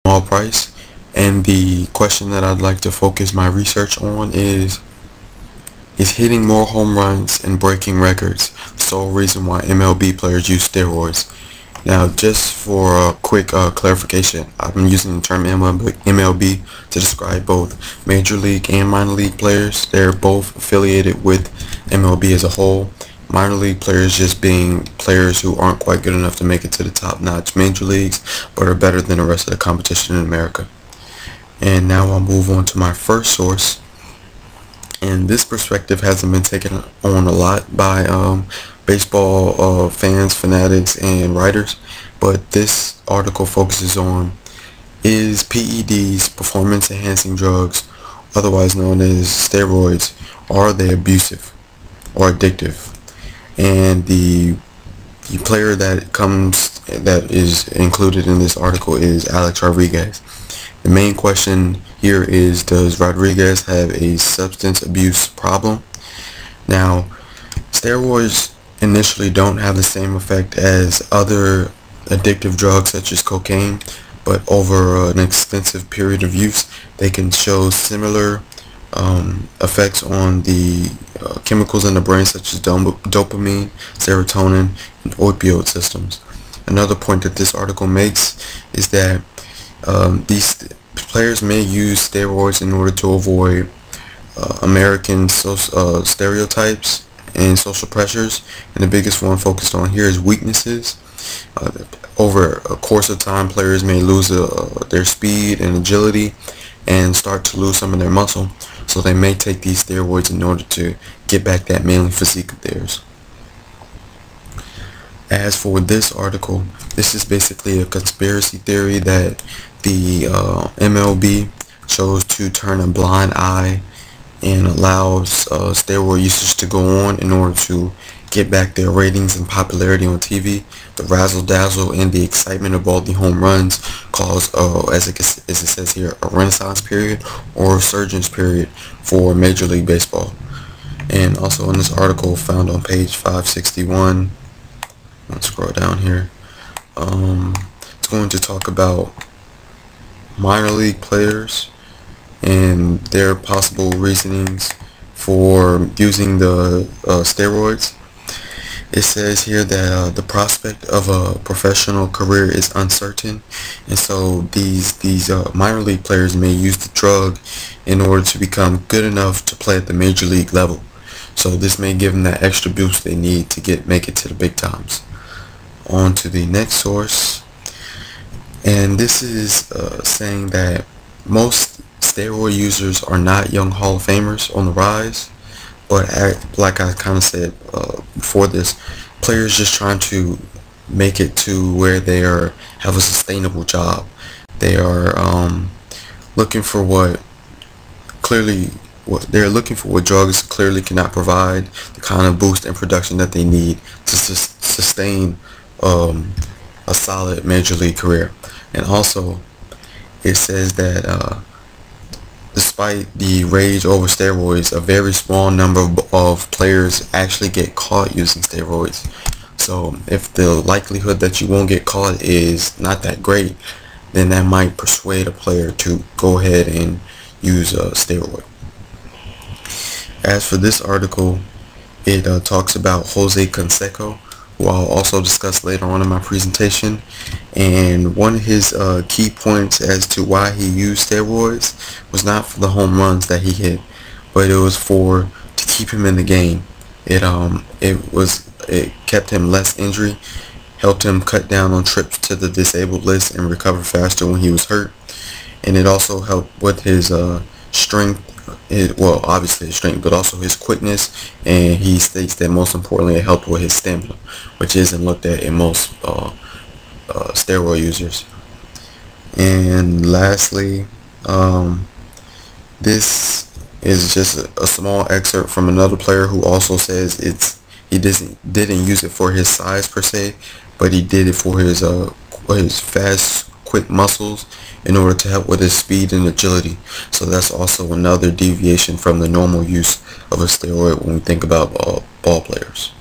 Jamal Price, and the question that I'd like to focus my research on is hitting more home runs and breaking records the sole reason why MLB players use steroids? Now, just for a quick clarification, I'm using the term MLB to describe both Major League and minor league players. They're both affiliated with MLB as a whole. Minor league players just being players who aren't quite good enough to make it to the top-notch major leagues, but are better than the rest of the competition in America. And now I'll move on to my first source. And this perspective hasn't been taken on a lot by baseball fans, fanatics, and writers, but this article focuses on: is PEDs, performance enhancing drugs, otherwise known as steroids, are they abusive or addictive? And the player that is included in this article is Alex Rodriguez. The main question here is, does Rodriguez have a substance abuse problem? Now, steroids initially don't have the same effect as other addictive drugs such as cocaine, but over an extensive period of use they can show similar effects on the chemicals in the brain such as dopamine, serotonin, and opioid systems. Another point that this article makes is that these players may use steroids in order to avoid American stereotypes and social pressures, and the biggest one focused on here is weaknesses. Over a course of time, players may lose their speed and agility and start to lose some of their muscle, so they may take these steroids in order to get back that manly physique of theirs. As for this article, this is basically a conspiracy theory that the MLB chose to turn a blind eye and allows steroid usage to go on in order to get back their ratings and popularity on TV. The razzle-dazzle and the excitement of all the home runs cause, as it says here, a renaissance period or a resurgence period for Major League Baseball. And also in this article found on page 561, let's scroll down here, it's going to talk about minor league players and their possible reasonings for using the steroids. It says here that the prospect of a professional career is uncertain, and so these minor league players may use the drug in order to become good enough to play at the major league level. So this may give them that extra boost they need to make it to the big times. On to the next source, and this is saying that most steroid users are not young Hall of Famers on the rise, but like I kind of said before this, players just trying to make it to where they have a sustainable job. They are looking for what drugs clearly cannot provide the kind of boost and production that they need to sustain a solid major league career. And also it says that despite the rage over steroids, a very small number of players actually get caught using steroids. So if the likelihood that you won't get caught is not that great, then that might persuade a player to go ahead and use a steroid. As for this article, it talks about Jose Canseco, who I'll also discuss later on in my presentation, and one of his key points as to why he used steroids was not for the home runs that he hit, but it was to keep him in the game. It kept him less injury, helped him cut down on trips to the disabled list and recover faster when he was hurt, and it also helped with his strength. Well, obviously his strength, but also his quickness, and he states that most importantly it helped with his stamina, which isn't looked at in most steroid users. And lastly, this is just a small excerpt from another player who also says he didn't use it for his size per se, but he did it for his fast, quick muscles in order to help with his speed and agility. So that's also another deviation from the normal use of a steroid when we think about ball players.